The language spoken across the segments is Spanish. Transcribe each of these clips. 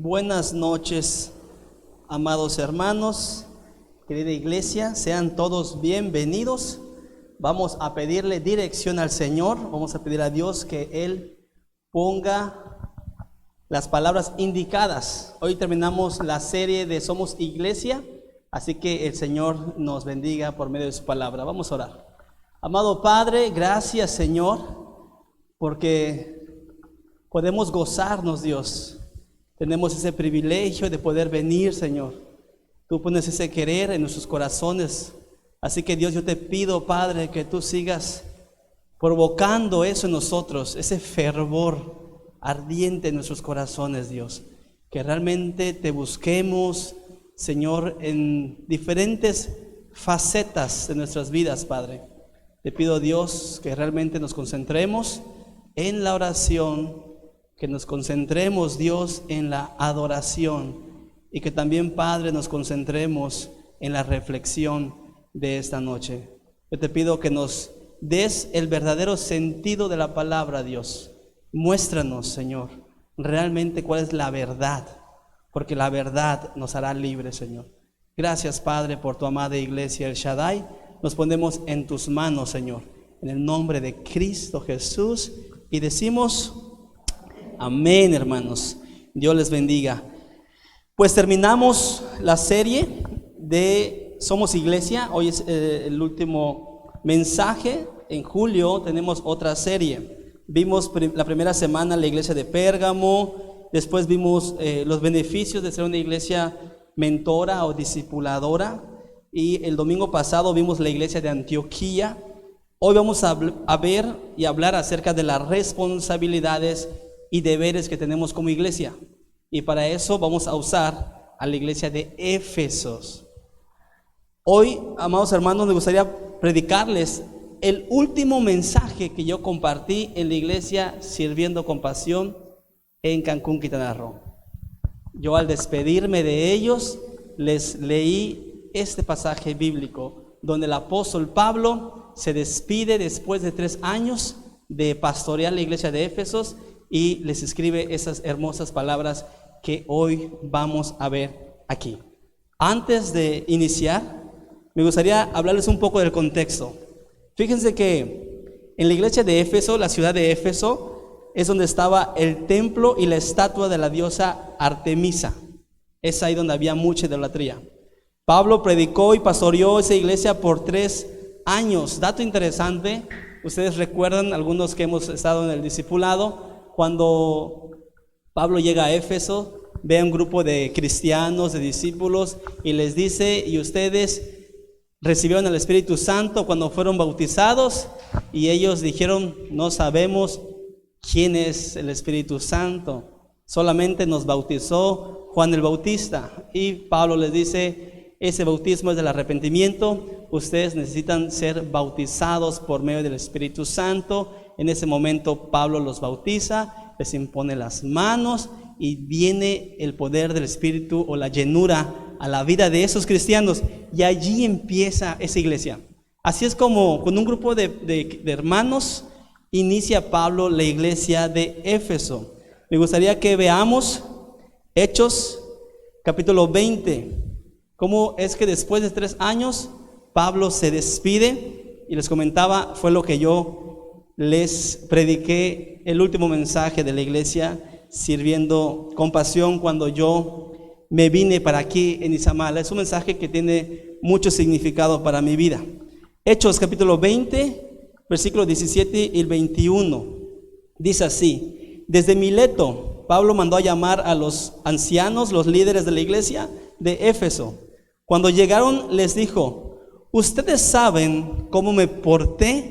Buenas noches, amados hermanos, querida iglesia, sean todos bienvenidos. Vamos a pedirle dirección al Señor, vamos a pedir a Dios que Él ponga las palabras indicadas. Hoy terminamos la serie de Somos Iglesia, así que el Señor nos bendiga por medio de su palabra. Vamos a orar. Amado Padre, gracias Señor, porque podemos gozarnos, Dios. Tenemos ese privilegio de poder venir, Señor. Tú pones ese querer en nuestros corazones. Así que Dios, yo te pido, Padre, que tú sigas provocando eso en nosotros, ese fervor ardiente en nuestros corazones, Dios. Que realmente te busquemos, Señor, en diferentes facetas de nuestras vidas, Padre. Te pido, Dios, que realmente nos concentremos en la oración, que nos concentremos, Dios, en la adoración y que también, Padre, nos concentremos en la reflexión de esta noche. Yo te pido que nos des el verdadero sentido de la palabra, Dios. Muéstranos, Señor, realmente cuál es la verdad, porque la verdad nos hará libres, Señor. Gracias, Padre, por tu amada iglesia El Shaddai. Nos ponemos en tus manos, Señor, en el nombre de Cristo Jesús, y decimos amén, hermanos. Dios les bendiga. Pues terminamos la serie de Somos Iglesia. Hoy es el último mensaje. En julio tenemos otra serie. Vimos la primera semana la iglesia de Pérgamo. Después vimos los beneficios de ser una iglesia mentora o discipuladora. Y el domingo pasado vimos la iglesia de Antioquía. Hoy vamos a ver y hablar acerca de las responsabilidades y deberes que tenemos como iglesia. Y para eso vamos a usar a la iglesia de Éfesos. Hoy, amados hermanos, me gustaría predicarles el último mensaje que yo compartí en la iglesia Sirviendo con Pasión en Cancún, Quintana Roo. Yo, al despedirme de ellos, les leí este pasaje bíblico donde el apóstol Pablo se despide después de 3 años de pastorear la iglesia de Éfesos y les escribe esas hermosas palabras que hoy vamos a ver aquí. Antes de iniciar, me gustaría hablarles un poco del contexto. Fíjense que en la iglesia de Éfeso, la ciudad de Éfeso, es donde estaba el templo y la estatua de la diosa Artemisa. Es ahí donde había mucha idolatría. Pablo predicó y pastoreó esa iglesia por 3 años. Dato interesante, ustedes recuerdan, algunos que hemos estado en el discipulado, cuando Pablo llega a Éfeso, ve a un grupo de cristianos, de discípulos, y les dice: y ustedes recibieron el Espíritu Santo cuando fueron bautizados. Y ellos dijeron: no sabemos quién es el Espíritu Santo, solamente nos bautizó Juan el Bautista. Y Pablo les dice: ese bautismo es del arrepentimiento, ustedes necesitan ser bautizados por medio del Espíritu Santo. En ese momento Pablo los bautiza, les impone las manos y viene el poder del Espíritu o la llenura a la vida de esos cristianos, y allí empieza esa iglesia. Así es como con un grupo de hermanos inicia Pablo la iglesia de Éfeso. Me gustaría que veamos Hechos capítulo 20, cómo es que después de 3 años Pablo se despide, y les comentaba, fue lo que yo les prediqué, el último mensaje de la iglesia Sirviendo con Pasión, cuando yo me vine para aquí en Izamal. Es un mensaje que tiene mucho significado para mi vida. Hechos capítulo 20, versículos 17 y 21. Dice así: desde Mileto, Pablo mandó a llamar a los ancianos, los líderes de la iglesia de Éfeso. Cuando llegaron, les dijo: ustedes saben cómo me porté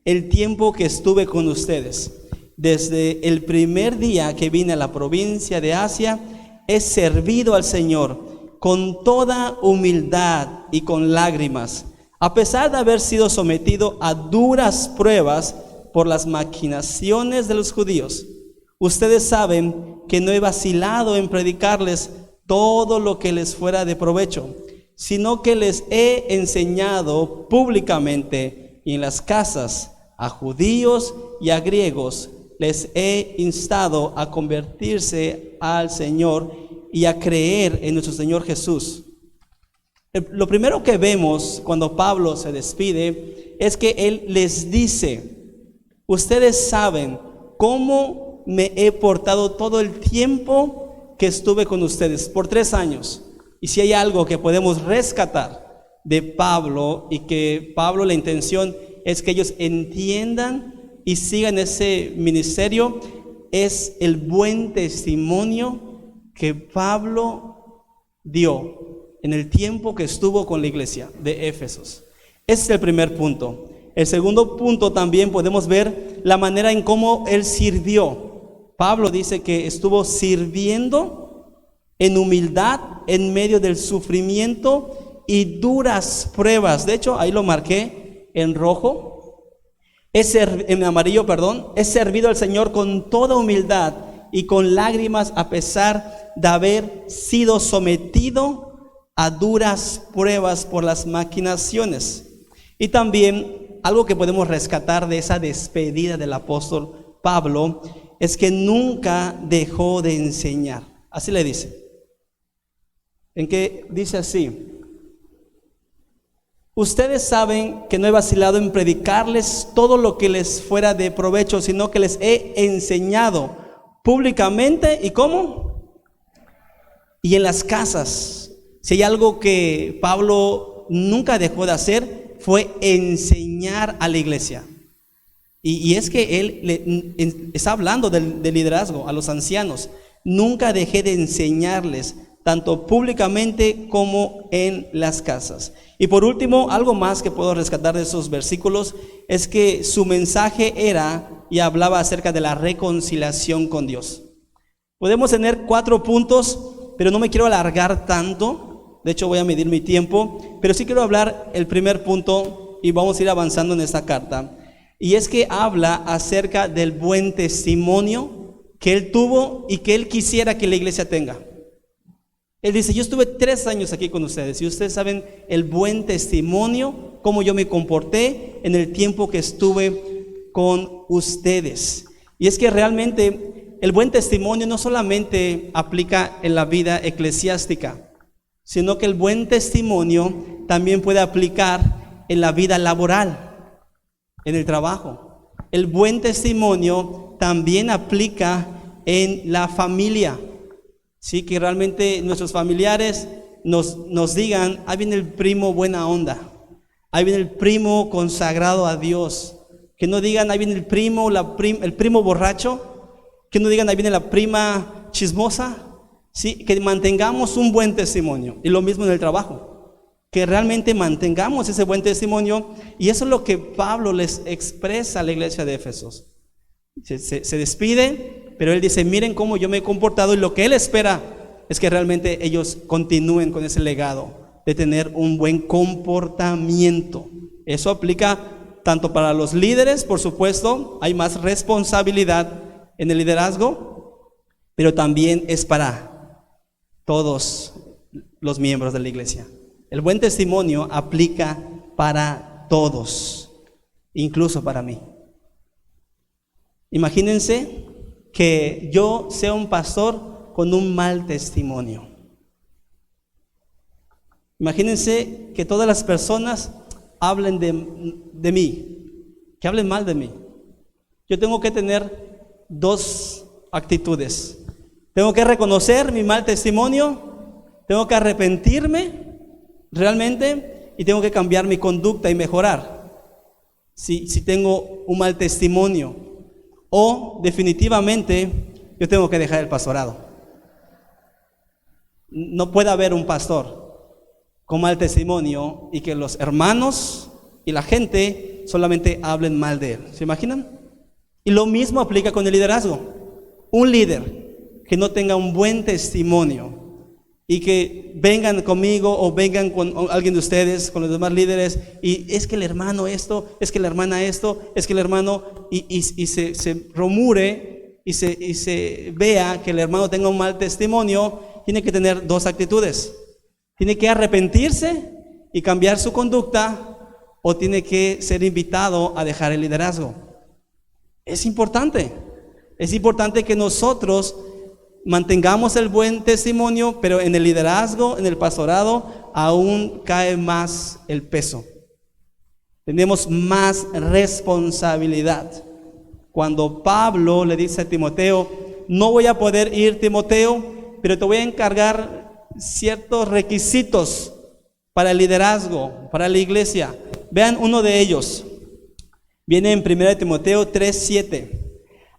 el tiempo que estuve con ustedes. Desde el primer día que vine a la provincia de Asia, he servido al Señor con toda humildad y con lágrimas, a pesar de haber sido sometido a duras pruebas por las maquinaciones de los judíos. Ustedes saben que no he vacilado en predicarles todo lo que les fuera de provecho, sino que les he enseñado públicamente y en las casas a judíos y a griegos. Les he instado a convertirse al Señor y a creer en nuestro Señor Jesús. Lo primero que vemos cuando Pablo se despide es que él les dice: ustedes saben cómo me he portado todo el tiempo que estuve con ustedes, por 3 años. Y si hay algo que podemos rescatar de Pablo, y que Pablo, la intención es que ellos entiendan y sigan ese ministerio, es el buen testimonio que Pablo dio en el tiempo que estuvo con la iglesia de Éfesos. Ese es el primer punto. El segundo punto, también podemos ver la manera en cómo él sirvió. Pablo dice que estuvo sirviendo en humildad en medio del sufrimiento y duras pruebas. De hecho, ahí lo marqué en rojo, en amarillo, perdón. He servido al Señor con toda humildad y con lágrimas, a pesar de haber sido sometido a duras pruebas por las maquinaciones. Y también algo que podemos rescatar de esa despedida del apóstol Pablo es que nunca dejó de enseñar. Así le dice. En que dice así: ustedes saben que no he vacilado en predicarles todo lo que les fuera de provecho, sino que les he enseñado públicamente. ¿Y cómo? Y en las casas. Si hay algo que Pablo nunca dejó de hacer, fue enseñar a la iglesia. Y es que él está hablando del liderazgo a los ancianos. Nunca dejé de enseñarles, tanto públicamente como en las casas. Y por último, algo más que puedo rescatar de esos versículos es que su mensaje era y hablaba acerca de la reconciliación con Dios. Podemos tener 4 puntos, pero no me quiero alargar tanto. De hecho, voy a medir mi tiempo, pero sí quiero hablar el primer punto y vamos a ir avanzando en esta carta. Y es que habla acerca del buen testimonio que él tuvo y que él quisiera que la iglesia tenga. Él dice: yo estuve 3 años aquí con ustedes y ustedes saben el buen testimonio, cómo yo me comporté en el tiempo que estuve con ustedes. Y es que realmente el buen testimonio no solamente aplica en la vida eclesiástica, sino que el buen testimonio también puede aplicar en la vida laboral, en el trabajo. El buen testimonio también aplica en la familia. Sí, que realmente nuestros familiares nos digan: ahí viene el primo buena onda, ahí viene el primo consagrado a Dios. Que no digan: ahí viene el primo, el primo borracho. Que no digan: ahí viene la prima chismosa. Sí, que mantengamos un buen testimonio. Y lo mismo en el trabajo, que realmente mantengamos ese buen testimonio. Y eso es lo que Pablo les expresa a la iglesia de Éfesos. Se despide, pero él dice: miren cómo yo me he comportado, y lo que él espera es que realmente ellos continúen con ese legado de tener un buen comportamiento. Eso aplica tanto para los líderes, por supuesto, hay más responsabilidad en el liderazgo, pero también es para todos los miembros de la iglesia. El buen testimonio aplica para todos, incluso para mí. Imagínense que yo sea un pastor con un mal testimonio. Imagínense que todas las personas hablen de mí, que hablen mal de mí. Yo tengo que tener 2 actitudes. Tengo que reconocer mi mal testimonio, tengo que arrepentirme realmente, y tengo que cambiar mi conducta y mejorar si tengo un mal testimonio. O definitivamente yo tengo que dejar el pastorado. No puede haber un pastor con mal testimonio y que los hermanos y la gente solamente hablen mal de él. ¿Se imaginan? Y lo mismo aplica con el liderazgo. Un líder que no tenga un buen testimonio y que vengan conmigo o vengan con alguien de ustedes, con los demás líderes, y es que el hermano esto, es que la hermana esto, es que el hermano, y se rumore y se vea que el hermano tenga un mal testimonio, tiene que tener 2 actitudes. Tiene que arrepentirse y cambiar su conducta, o tiene que ser invitado a dejar el liderazgo. Es importante que nosotros mantengamos el buen testimonio, pero en el liderazgo, en el pastorado, aún cae más el peso. Tenemos más responsabilidad. Cuando Pablo le dice a Timoteo, no voy a poder ir, Timoteo, pero te voy a encargar ciertos requisitos para el liderazgo, para la iglesia. Vean uno de ellos. Viene en 1 Timoteo 3:7.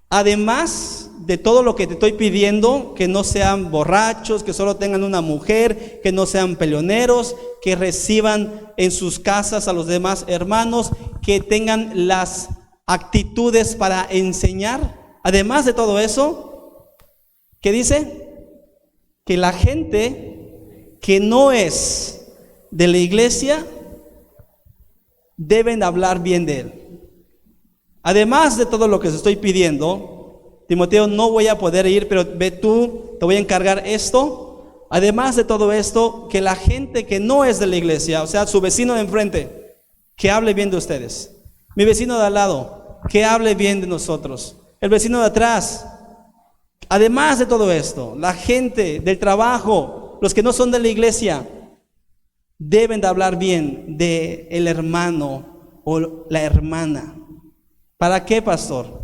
Además de todo lo que te estoy pidiendo, que no sean borrachos, que solo tengan una mujer, que no sean peleoneros, que reciban en sus casas a los demás hermanos, que tengan las actitudes para enseñar. Además de todo eso, ¿qué dice? Que la gente que no es de la iglesia deben hablar bien de él. Además de todo lo que os estoy pidiendo, Timoteo, no voy a poder ir, pero ve tú, te voy a encargar esto. Además de todo esto, que la gente que no es de la iglesia, o sea, su vecino de enfrente, que hable bien de ustedes. Mi vecino de al lado, que hable bien de nosotros. El vecino de atrás. Además de todo esto, la gente del trabajo, los que no son de la iglesia, deben de hablar bien de el hermano o la hermana. ¿Para qué, pastor?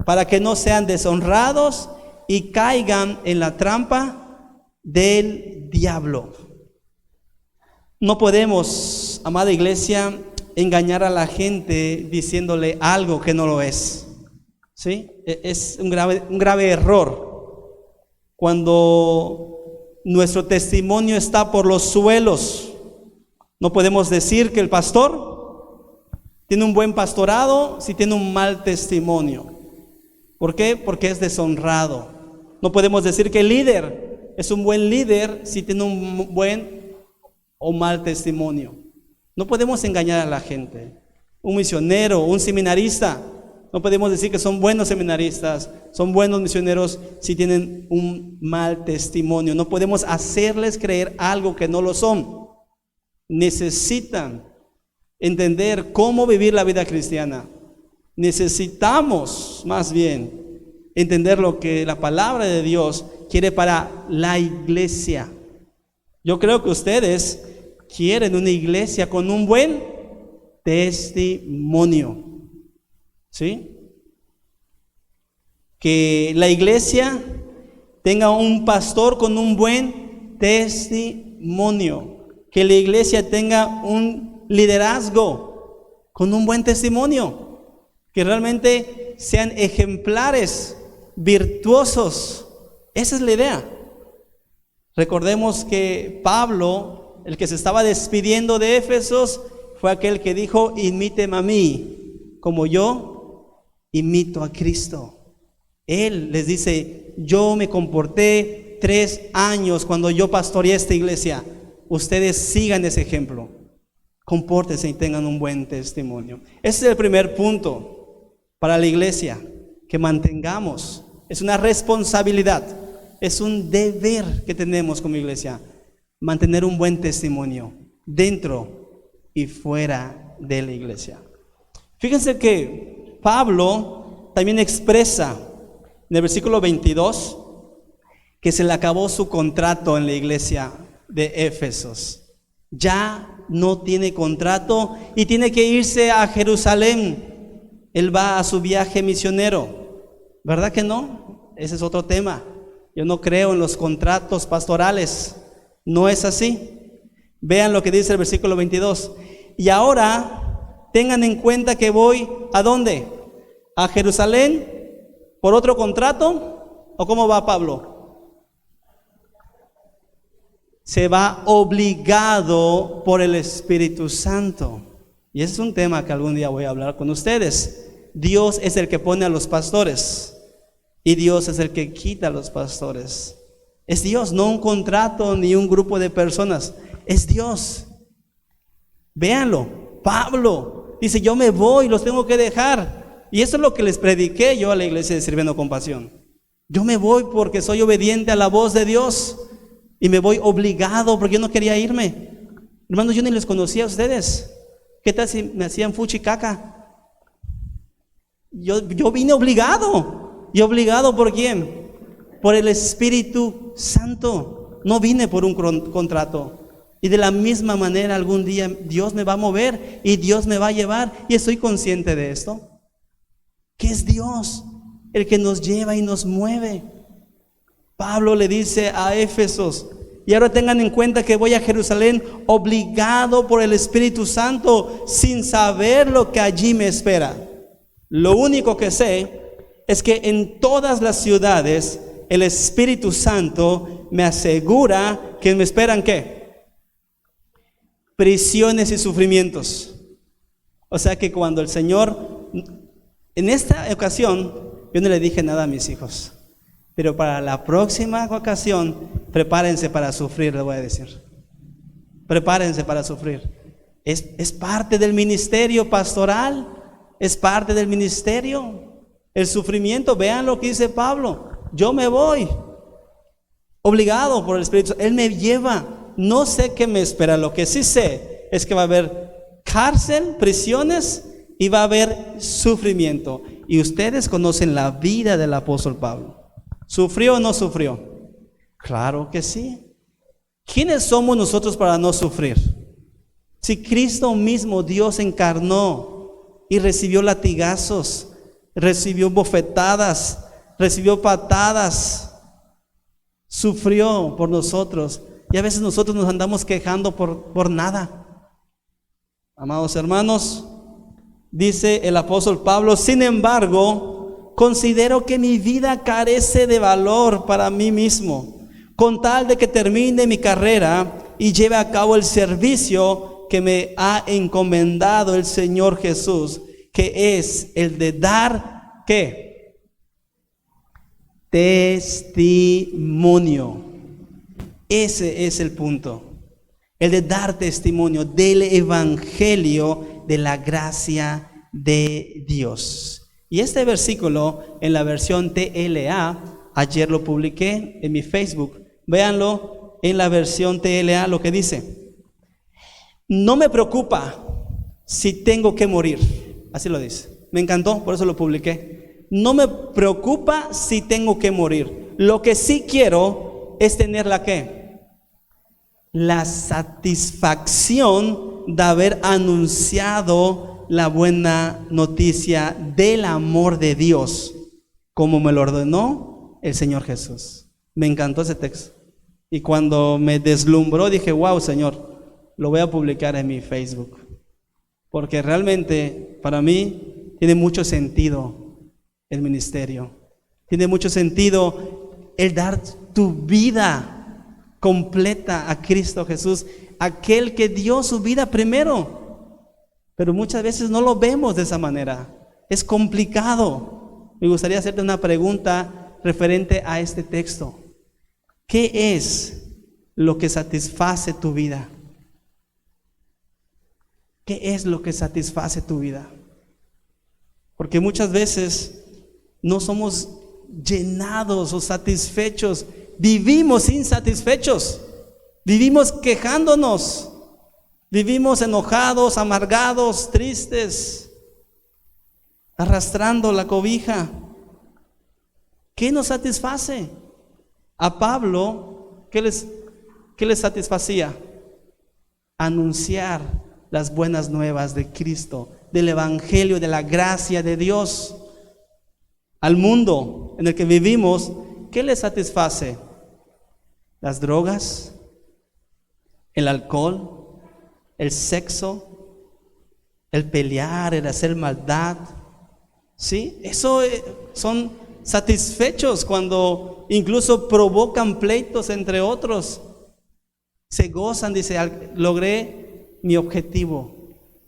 Para que no sean deshonrados y caigan en la trampa del diablo. No podemos, amada iglesia, engañar a la gente diciéndole algo que no lo es. ¿Sí? Es un grave error. Cuando nuestro testimonio está por los suelos, no podemos decir que el pastor tiene un buen pastorado si tiene un mal testimonio. ¿Por qué? Porque es deshonrado. No podemos decir que el líder es un buen líder si tiene un buen o mal testimonio. No podemos engañar a la gente. Un misionero, un seminarista, no podemos decir que son buenos seminaristas, son buenos misioneros si tienen un mal testimonio. No podemos hacerles creer algo que no lo son. Necesitan entender cómo vivir la vida cristiana. Necesitamos más bien entender lo que la palabra de Dios quiere para la iglesia. Yo creo que ustedes quieren una iglesia con un buen testimonio. ¿Sí? Que la iglesia tenga un pastor con un buen testimonio. Que la iglesia tenga un liderazgo con un buen testimonio. Que realmente sean ejemplares, virtuosos. Esa es la idea. Recordemos que Pablo, el que se estaba despidiendo de Éfesos, fue aquel que dijo, imíteme a mí, como yo imito a Cristo. Él les dice, yo me comporté 3 años cuando yo pastoreé esta iglesia. Ustedes sigan ese ejemplo. Compórtense y tengan un buen testimonio. Ese es el primer punto para la iglesia, que mantengamos. Es una responsabilidad, es un deber que tenemos como iglesia, mantener un buen testimonio dentro y fuera de la iglesia. Fíjense que Pablo también expresa en el versículo 22 que se le acabó su contrato en la iglesia de Éfesos. Ya no tiene contrato y tiene que irse a Jerusalén. Él va a su viaje misionero. ¿Verdad que no? Ese es otro tema. Yo no creo en los contratos pastorales. No es así. Vean lo que dice el versículo 22. Y ahora tengan en cuenta que voy ¿a dónde? ¿A Jerusalén? ¿Por otro contrato? ¿O cómo va Pablo? Se va obligado por el Espíritu Santo. Y ese es un tema que algún día voy a hablar con ustedes. Dios es el que pone a los pastores y Dios es el que quita a los pastores. Es Dios, no un contrato ni un grupo de personas. Es Dios. Véanlo. Pablo dice, yo me voy, los tengo que dejar. Y eso es lo que les prediqué yo a la iglesia de Sirviendo con Pasión. Yo me voy porque soy obediente a la voz de Dios. Y me voy obligado porque yo no quería irme. Hermanos, yo ni les conocía a ustedes. ¿Qué tal si me hacían fuchi caca? Yo vine obligado. ¿Y obligado por quién? por el Espíritu Santo. No vine por un contrato. Y de la misma manera algún día Dios me va a mover y Dios me va a llevar, y estoy consciente de esto, que es Dios el que nos lleva y nos mueve. Pablo le dice a Éfesos: y ahora tengan en cuenta que voy a Jerusalén obligado por el Espíritu Santo, sin saber lo que allí me espera. Lo único que sé es que en todas las ciudades el Espíritu Santo me asegura que me esperan ¿qué? Prisiones y sufrimientos. O sea que cuando el Señor, en esta ocasión, yo no le dije nada a mis hijos, pero para la próxima ocasión, prepárense para sufrir, les voy a decir. Prepárense para sufrir. Es parte del ministerio pastoral, es parte del ministerio. El sufrimiento, vean lo que dice Pablo: yo me voy, obligado por el Espíritu, Él me lleva. No sé qué me espera, lo que sí sé es que va a haber cárcel, prisiones, y va a haber sufrimiento. Y ustedes conocen la vida del apóstol Pablo. ¿Sufrió o no sufrió? Claro que sí. ¿Quiénes somos nosotros para no sufrir? Si Cristo mismo, Dios, encarnó y recibió latigazos, recibió bofetadas, recibió patadas, sufrió por nosotros, y a veces nosotros nos andamos quejando por nada. Amados hermanos, dice el apóstol Pablo: sin embargo, considero que mi vida carece de valor para mí mismo, con tal de que termine mi carrera y lleve a cabo el servicio que me ha encomendado el Señor Jesús, que es el de dar, ¿qué? Testimonio. Ese es el punto, el de dar testimonio del evangelio de la gracia de Dios. Y este versículo en la versión TLA, ayer lo publiqué en mi Facebook, véanlo en la versión TLA, lo que dice: no me preocupa si tengo que morir. Así lo dice, me encantó, por eso lo publiqué. No me preocupa si tengo que morir. Lo que sí quiero es tener la ¿qué? La satisfacción de haber anunciado la buena noticia del amor de Dios, como me lo ordenó el Señor Jesús. Me encantó ese texto. Y cuando me deslumbró, dije: wow, Señor, lo voy a publicar en mi Facebook. Porque realmente para mí tiene mucho sentido el ministerio. Tiene mucho sentido el dar tu vida completa a Cristo Jesús, aquel que dio su vida primero. Pero muchas veces no lo vemos de esa manera. Es complicado. Me gustaría hacerte una pregunta referente a este texto. ¿Qué es lo que satisface tu vida? ¿Qué es lo que satisface tu vida? Porque muchas veces no somos llenados o satisfechos. Vivimos insatisfechos, vivimos quejándonos, vivimos enojados, amargados, tristes, arrastrando la cobija. ¿Qué nos satisface? A Pablo, ¿qué les satisfacía? Anunciar las buenas nuevas de Cristo, del evangelio, de la gracia de Dios al mundo en el que vivimos. ¿Qué les satisface? Las drogas, el alcohol, el sexo, el pelear, el hacer maldad. ¿Sí? Eso son satisfechos cuando incluso provocan pleitos entre otros. Se gozan, dice: logré mi objetivo.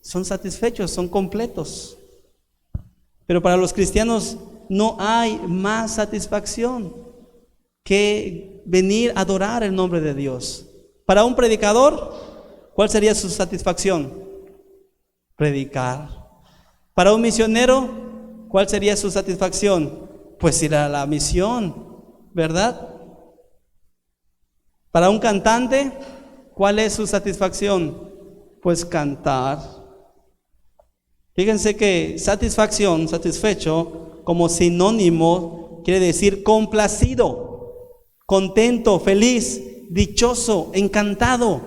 Son satisfechos, son completos. Pero para los cristianos no hay más satisfacción que venir a adorar el nombre de Dios. Para un predicador, ¿cuál sería su satisfacción? Predicar. Para un misionero, ¿cuál sería su satisfacción? Pues ir a la misión, ¿verdad? Para un cantante, ¿cuál es su satisfacción? Pues cantar. Fíjense que satisfacción, satisfecho, como sinónimo, quiere decir complacido. contento, feliz, dichoso, encantado.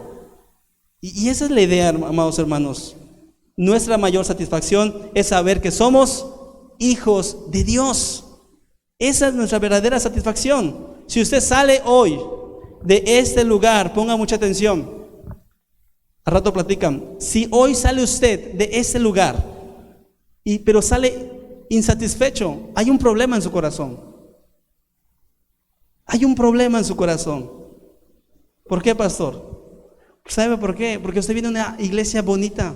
Y esa es la idea, amados hermanos. Nuestra mayor satisfacción es saber que somos hijos de Dios. Esa es nuestra verdadera satisfacción. Si usted sale hoy de este lugar, ponga mucha atención. Al rato platican. Si hoy sale usted de este lugar, pero sale insatisfecho, hay un problema en su corazón. Hay un problema en su corazón. ¿Por qué, pastor? ¿Sabe por qué? Porque usted viene a una iglesia bonita.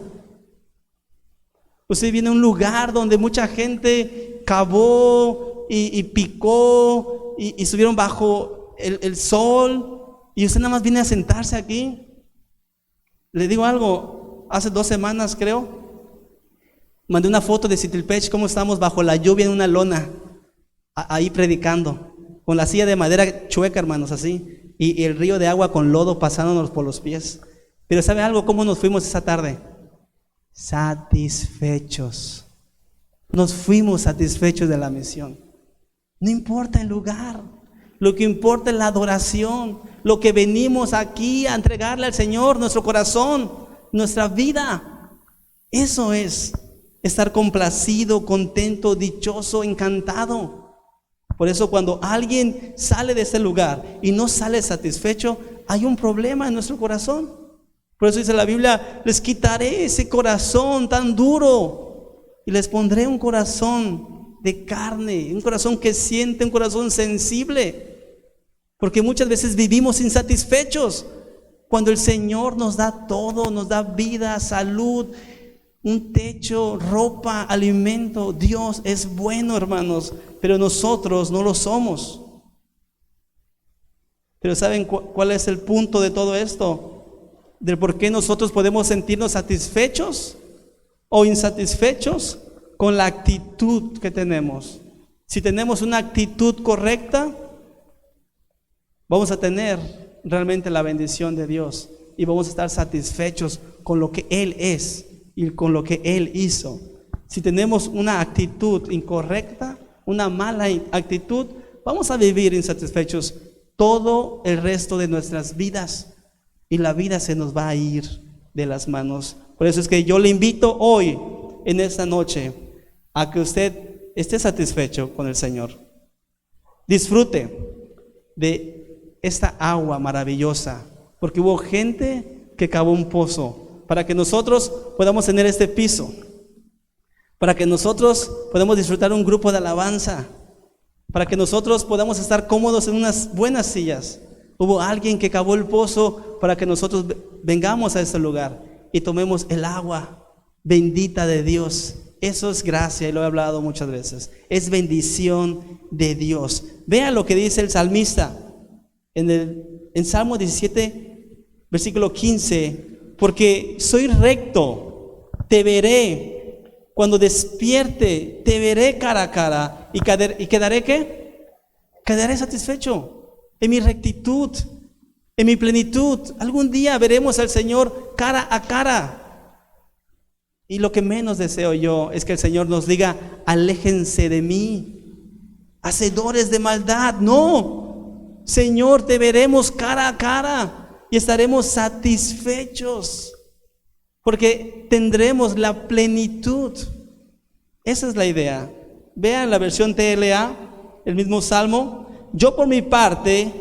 Usted viene a un lugar donde mucha gente cavó y picó y estuvieron bajo el sol, y usted nada más viene a sentarse aquí. Le digo algo, hace 2 semanas creo, mandé una foto de Citilpech, cómo estábamos bajo la lluvia en una lona, ahí predicando, con la silla de madera chueca, hermanos, así, y el río de agua con lodo pasándonos por los pies. Pero ¿sabe algo? ¿Cómo nos fuimos esa tarde? Satisfechos. Nos fuimos satisfechos de la misión. No importa el lugar, lo que importa es la adoración, lo que venimos aquí a entregarle al Señor, nuestro corazón, nuestra vida. Eso es estar complacido, contento, dichoso, encantado. Por eso cuando alguien sale de ese lugar y no sale satisfecho, hay un problema en nuestro corazón. Por eso dice la Biblia, les quitaré ese corazón tan duro y les pondré un corazón de carne, un corazón que siente, un corazón sensible. Porque muchas veces vivimos insatisfechos cuando el Señor nos da todo, nos da vida, salud, un techo, ropa, alimento. Dios es bueno, hermanos, pero nosotros no lo somos. Pero ¿saben cuál es el punto de todo esto? De por qué nosotros podemos sentirnos satisfechos o insatisfechos con la actitud que tenemos. Si tenemos una actitud correcta, vamos a tener realmente la bendición de Dios y vamos a estar satisfechos con lo que Él es y con lo que Él hizo. Si tenemos una actitud incorrecta, una mala actitud, vamos a vivir insatisfechos todo el resto de nuestras vidas y la vida se nos va a ir de las manos. Por eso es que yo le invito hoy, en esta noche, a que usted esté satisfecho con el Señor. Disfrute de esta agua maravillosa, porque hubo gente que cavó un pozo para que nosotros podamos tener este piso, para que nosotros podamos disfrutar un grupo de alabanza, para que nosotros podamos estar cómodos en unas buenas sillas. Hubo alguien que cavó el pozo para que nosotros vengamos a este lugar y tomemos el agua bendita de Dios. Eso es gracia, y lo he hablado muchas veces. Es bendición de Dios. Vea lo que dice el salmista en Salmo 17, versículo 15. Porque soy recto, te veré. Cuando despierte, te veré cara a cara. ¿Y quedaré qué? Quedaré satisfecho en mi rectitud, en mi plenitud. Algún día veremos al Señor cara a cara. Y lo que menos deseo yo es que el Señor nos diga: aléjense de mí, hacedores de maldad. No, Señor, te veremos cara a cara y estaremos satisfechos, porque tendremos la plenitud. Esa es la idea. Vean la versión TLA, el mismo Salmo. Yo por mi parte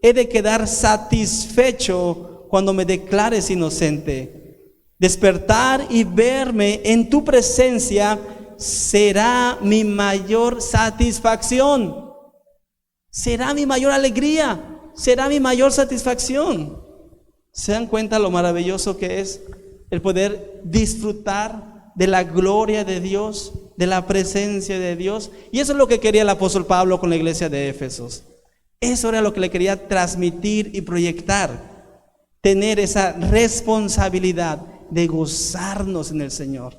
he de quedar satisfecho cuando me declares inocente. Despertar y verme en tu presencia será mi mayor satisfacción. Será mi mayor alegría, será mi mayor satisfacción. ¿Se dan cuenta lo maravilloso que es el poder disfrutar de la gloria de Dios, de la presencia de Dios? Y eso es lo que quería el apóstol Pablo con la iglesia de Éfesos. Eso era lo que le quería transmitir y proyectar. Tener esa responsabilidad de gozarnos en el Señor,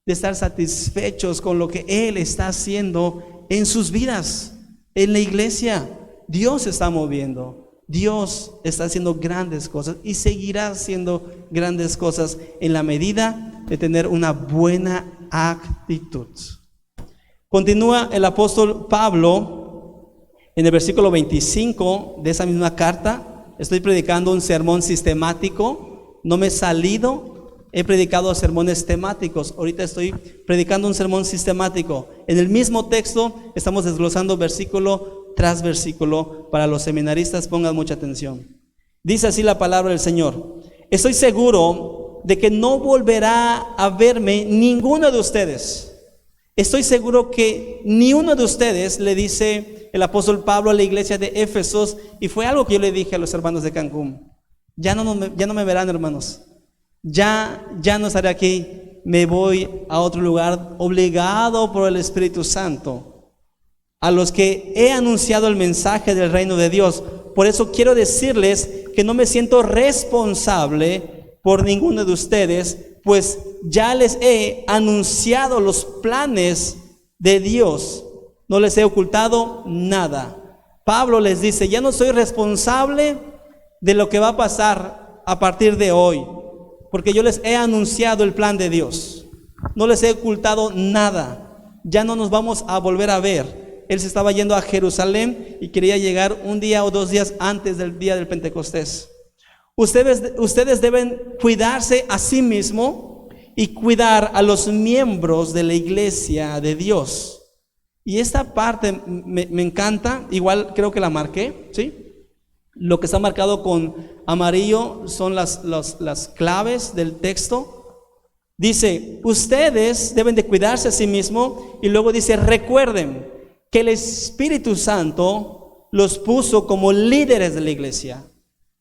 de estar satisfechos con lo que Él está haciendo en sus vidas, en la iglesia. Dios está moviendo. Dios está haciendo grandes cosas y seguirá haciendo grandes cosas en la medida de tener una buena actitud. Continúa el apóstol Pablo En el versículo 25 de esa misma carta, estoy predicando un sermón sistemático. No me he salido, he predicado sermones temáticos. Ahorita estoy predicando un sermón sistemático. En el mismo texto estamos desglosando versículo tras versículo. Para los seminaristas, pongan mucha atención. Dice así la palabra del Señor: estoy seguro de que no volverá a verme ninguno de ustedes. Estoy seguro que ni uno de ustedes, le dice el apóstol Pablo a la iglesia de Éfesos, y fue algo que yo le dije a los hermanos de Cancún: ya no me verán, hermanos, ya no estaré aquí, me voy a otro lugar obligado por el Espíritu Santo, a los que he anunciado el mensaje del reino de Dios. Por eso quiero decirles que no me siento responsable por ninguno de ustedes, pues ya les he anunciado los planes de Dios, no les he ocultado nada. Pablo les dice: ya no soy responsable de lo que va a pasar a partir de hoy, porque yo les he anunciado el plan de Dios, no les he ocultado nada, ya no nos vamos a volver a ver. Él se estaba yendo a Jerusalén y quería llegar un día o 2 días antes del día del Pentecostés. Ustedes deben cuidarse a sí mismos y cuidar a los miembros de la iglesia de Dios. Y esta parte me encanta, igual creo que la marqué, ¿sí? Lo que está marcado con amarillo son las claves del texto. Dice: ustedes deben de cuidarse a sí mismos, y luego dice: recuerden que el Espíritu Santo los puso como líderes de la iglesia.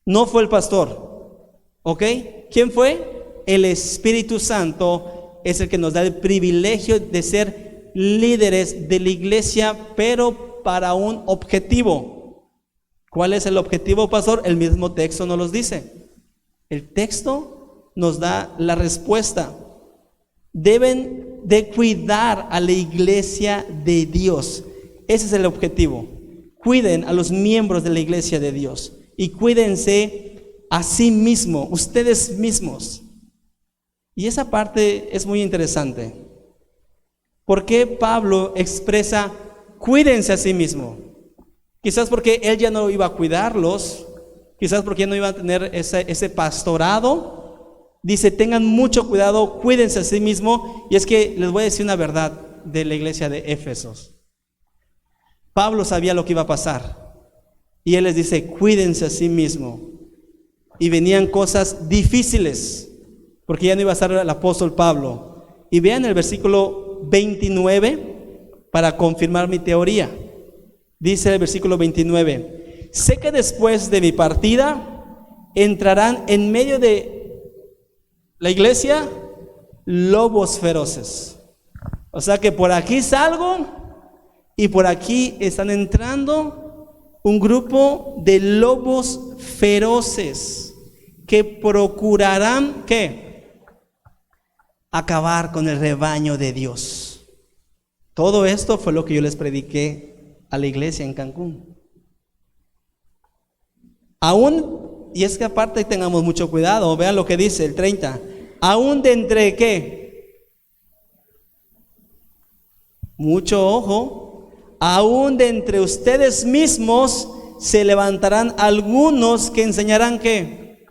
No fue el pastor, ¿ok? ¿Quién fue? El Espíritu Santo es el que nos da el privilegio de ser líderes de la iglesia, pero para un objetivo. ¿Cuál es el objetivo, pastor? El mismo texto nos los dice. El texto nos da la respuesta. Deben de cuidar a la iglesia de Dios. Ese es el objetivo. Cuiden a los miembros de la iglesia de Dios. Y cuídense a sí mismos, ustedes mismos. Y esa parte es muy interesante. ¿Por qué Pablo expresa cuídense a sí mismo? Quizás porque él ya no iba a cuidarlos, quizás porque no iba a tener ese pastorado. Dice: tengan mucho cuidado, cuídense a sí mismo. Y es que les voy a decir una verdad de la iglesia de Éfesos. Pablo sabía lo que iba a pasar. Y él les dice: cuídense a sí mismo. Y venían cosas difíciles, porque ya no iba a estar el apóstol Pablo. Y vean el versículo 29 para confirmar mi teoría. Dice el versículo 29: sé que después de mi partida entrarán en medio de la iglesia lobos feroces. O sea que por aquí salgo y por aquí están entrando un grupo de lobos feroces que procurarán, ¿qué? Acabar con el rebaño de Dios. Todo esto fue lo que yo les prediqué a la iglesia en Cancún. Aún, y es que aparte tengamos mucho cuidado, vean lo que dice el 30. Aún de entre, ¿qué? Mucho ojo. Aún de entre ustedes mismos se levantarán algunos que enseñarán que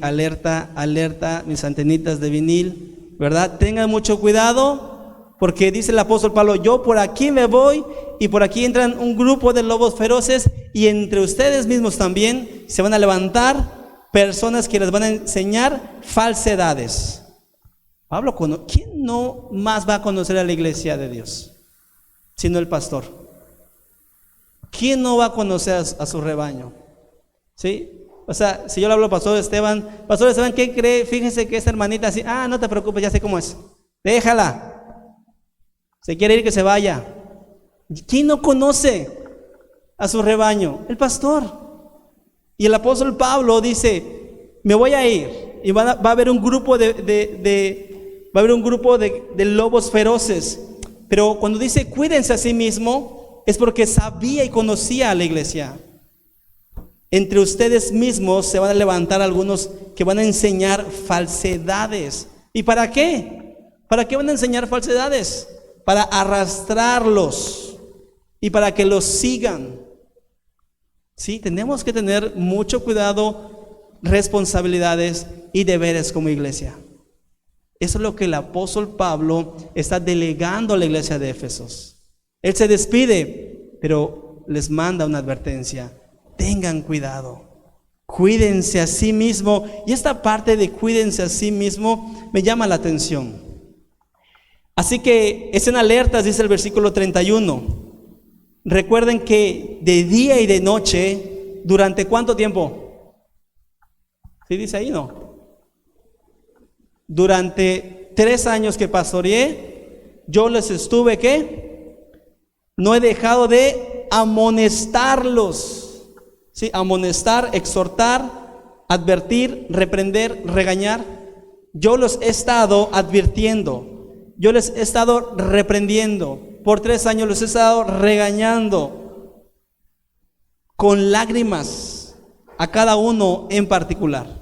alerta, alerta, mis antenitas de vinil, ¿verdad? Tengan mucho cuidado, porque dice el apóstol Pablo: yo por aquí me voy, y por aquí entran un grupo de lobos feroces, y entre ustedes mismos también se van a levantar personas que les van a enseñar falsedades. Pablo, ¿quién no más va a conocer a la iglesia de Dios sino el pastor? ¿Quién no va a conocer a su rebaño? ¿Sí? O sea, si yo le hablo al pastor Esteban, ¿qué cree? Fíjense que esta hermanita así, no te preocupes, ya sé cómo es. Déjala. Se quiere ir, que se vaya. ¿Quién no conoce a su rebaño? El pastor. Y el apóstol Pablo dice: me voy a ir, y va a haber un grupo de lobos feroces. Pero cuando dice cuídense a sí mismo, es porque sabía y conocía a la iglesia. Entre ustedes mismos se van a levantar algunos que van a enseñar falsedades. ¿Y para qué? ¿Para qué van a enseñar falsedades? para arrastrarlos y para que los sigan. Sí, tenemos que tener mucho cuidado, responsabilidades y deberes como iglesia. Eso es lo que el apóstol Pablo está delegando a la iglesia de Éfesos. Él se despide, pero les manda una advertencia. Tengan cuidado, cuídense a sí mismo. Y esta parte de cuídense a sí mismo me llama la atención. Así que estén alertas, dice el versículo 31. Recuerden que de día y de noche, ¿durante cuánto tiempo? ¿Sí dice ahí, no? Durante 3 años que pastoreé, yo les estuve, ¿qué? No he dejado de amonestarlos. ¿Sí? Amonestar, exhortar, advertir, reprender, regañar. Yo los he estado advirtiendo, yo les he estado reprendiendo. Por 3 años los he estado regañando con lágrimas a cada uno en particular,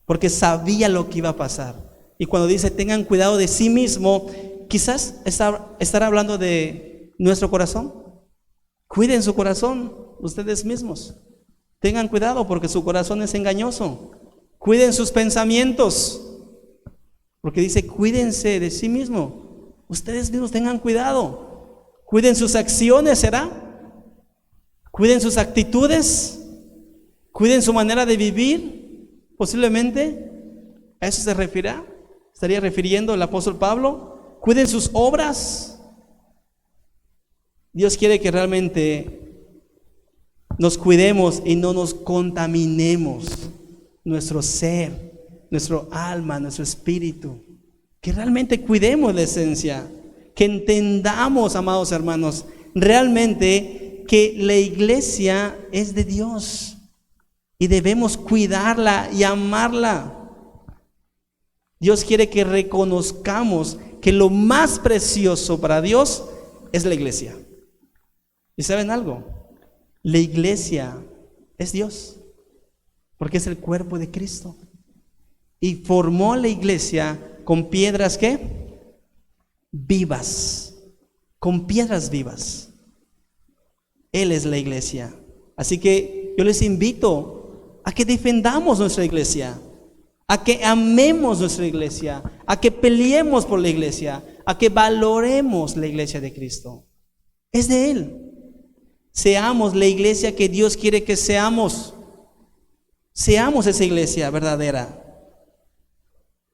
porque sabía lo que iba a pasar. Y cuando dice tengan cuidado de sí mismo, quizás estará hablando de nuestro corazón. Cuiden su corazón ustedes mismos. Tengan cuidado porque su corazón es engañoso. Cuiden sus pensamientos, porque dice cuídense de sí mismo. Ustedes mismos tengan cuidado. Cuiden sus acciones, ¿será? Cuiden sus actitudes. Cuiden su manera de vivir. Posiblemente a eso se referirá. Estaría refiriendo el apóstol Pablo. Cuiden sus obras. Dios quiere que realmente nos cuidemos y no nos contaminemos nuestro ser, nuestro alma, nuestro espíritu. Que realmente cuidemos la esencia, que entendamos, amados hermanos, realmente que la iglesia es de Dios y debemos cuidarla y amarla. Dios quiere que reconozcamos que lo más precioso para Dios es la iglesia. ¿Y saben algo? La iglesia es Dios, porque es el cuerpo de Cristo. Y formó la iglesia con piedras, ¿qué? Vivas. Con piedras vivas. Él es la iglesia. Así que yo les invito a que defendamos nuestra iglesia, a que amemos nuestra iglesia, a que peleemos por la iglesia, a que valoremos la iglesia de Cristo. Es de Él. Seamos la iglesia que Dios quiere que seamos. Seamos esa iglesia verdadera.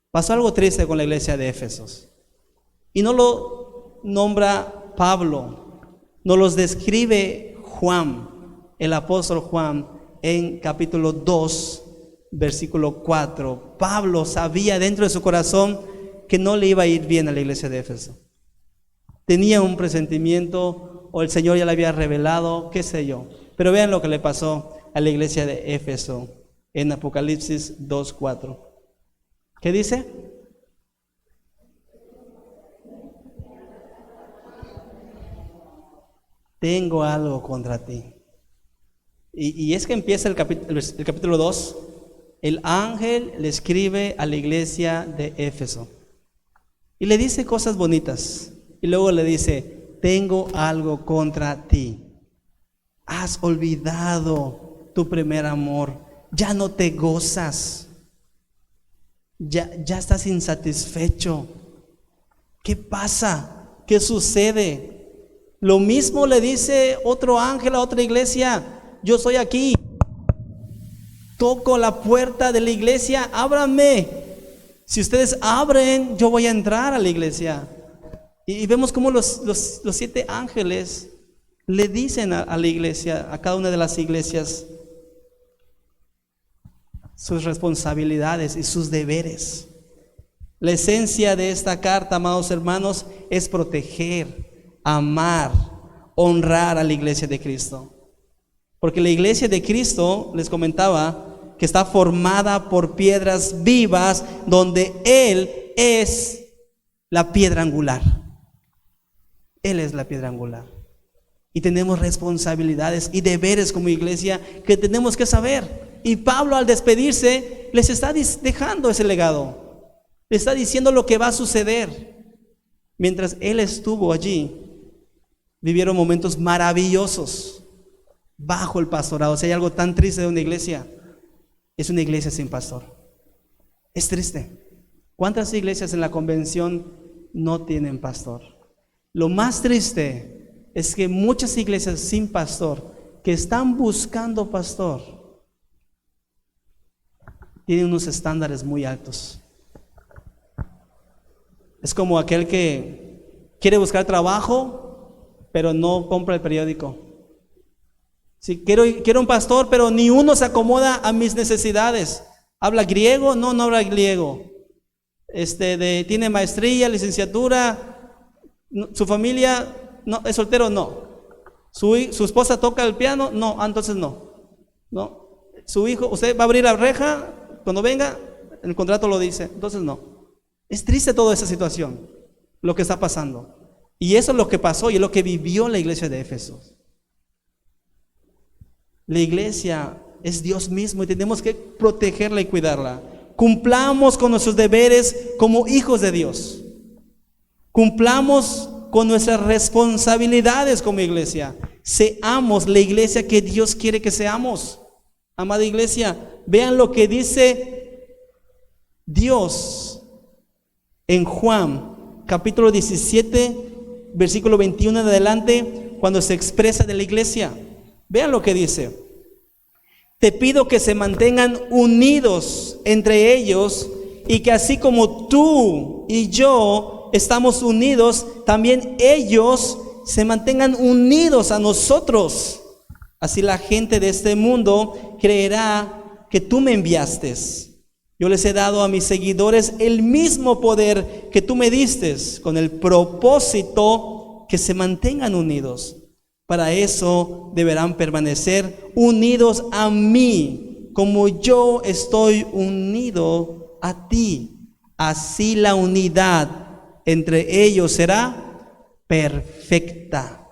Pasó algo triste con la iglesia de Éfesos. Y no lo nombra Pablo, no los describe Juan, el apóstol Juan, en capítulo 2, versículo 4. Pablo sabía dentro de su corazón que no le iba a ir bien a la iglesia de Éfeso. Tenía un presentimiento, o el Señor ya le había revelado, qué sé yo. Pero vean lo que le pasó a la iglesia de Éfeso en Apocalipsis 2:4. ¿Qué dice? Tengo algo contra ti. Y es que empieza el capítulo 2. El ángel le escribe a la iglesia de Éfeso y le dice cosas bonitas. Y luego le dice, tengo algo contra ti. Has olvidado tu primer amor. Ya no te gozas. Ya estás insatisfecho. ¿Qué pasa? ¿Qué sucede? Lo mismo le dice otro ángel a otra iglesia. Yo estoy aquí. Toco la puerta de la iglesia. Ábranme. Si ustedes abren, yo voy a entrar a la iglesia. Y vemos cómo los 7 ángeles le dicen a la iglesia, a cada una de las iglesias, sus responsabilidades y sus deberes. La esencia de esta carta, amados hermanos, es proteger, amar, honrar a la iglesia de Cristo. Porque la iglesia de Cristo, les comentaba, que está formada por piedras vivas, donde Él es la piedra angular. Él es la piedra angular. Y tenemos responsabilidades y deberes como iglesia que tenemos que saber. Y Pablo, al despedirse, les está dejando ese legado. Les está diciendo lo que va a suceder. Mientras Él estuvo allí, vivieron momentos maravillosos bajo el pastorado. Si hay algo tan triste de una iglesia, es una iglesia sin pastor. Es triste. ¿Cuántas iglesias en la convención no tienen pastor? Lo más triste es que muchas iglesias sin pastor, que están buscando pastor, tienen unos estándares muy altos. Es como aquel que quiere buscar trabajo, pero no compra el periódico. Sí, quiero un pastor, pero ni uno se acomoda a mis necesidades. ¿Habla griego? No habla griego. Tiene maestría, licenciatura, su familia, no, es soltero, no. Su esposa toca el piano, no, entonces no. Su hijo, usted va a abrir la reja, cuando venga, el contrato lo dice, entonces no. Es triste toda esa situación, lo que está pasando. Y eso es lo que pasó y es lo que vivió la iglesia de Éfeso. La iglesia es Dios mismo y tenemos que protegerla y cuidarla. Cumplamos con nuestros deberes como hijos de Dios. Cumplamos con nuestras responsabilidades como iglesia. Seamos la iglesia que Dios quiere que seamos. Amada iglesia, vean lo que dice Dios en Juan, capítulo 17, versículo 21 en adelante, cuando se expresa de la iglesia. Vean lo que dice. Te pido que se mantengan unidos entre ellos y que así como tú y yo estamos unidos, también ellos se mantengan unidos a nosotros. Así la gente de este mundo creerá que tú me enviaste. Yo les he dado a mis seguidores el mismo poder que tú me diste, con el propósito que se mantengan unidos. Para eso deberán permanecer unidos a mí, como yo estoy unido a ti. Así la unidad entre ellos será perfecta.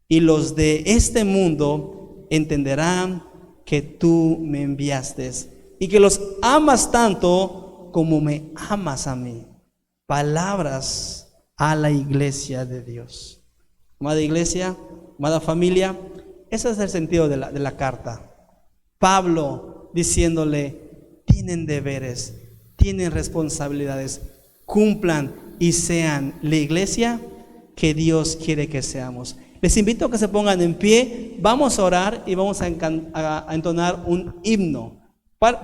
Y los de este mundo entenderán que tú me enviaste y que los amas tanto como me amas a mí. Palabras a la iglesia de Dios. Amada iglesia, amada familia, ese es el sentido de la carta. Pablo diciéndole, tienen deberes, tienen responsabilidades, cumplan y sean la iglesia que Dios quiere que seamos. Les invito a que se pongan en pie, vamos a orar y vamos a entonar un himno.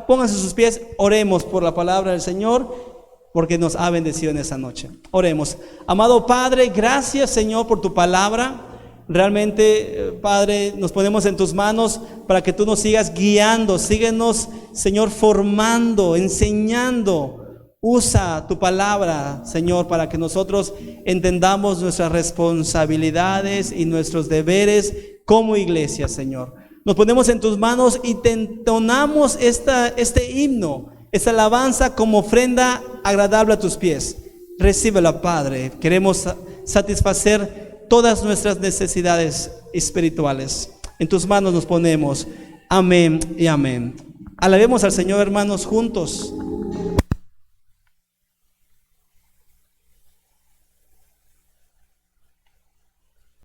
Pónganse sus pies, oremos por la palabra del Señor, porque nos ha bendecido en esa noche. Oremos. Amado Padre, gracias Señor por tu palabra. Realmente, Padre, nos ponemos en tus manos para que tú nos sigas guiando. Síguenos, Señor, formando, enseñando. Usa tu palabra, Señor, para que nosotros entendamos nuestras responsabilidades y nuestros deberes como iglesia, Señor. Nos ponemos en tus manos y te entonamos este himno, esta alabanza como ofrenda agradable a tus pies. Recíbela, Padre. Queremos satisfacer todas nuestras necesidades espirituales. En tus manos nos ponemos. Amén y amén. Alabemos al Señor, hermanos, juntos.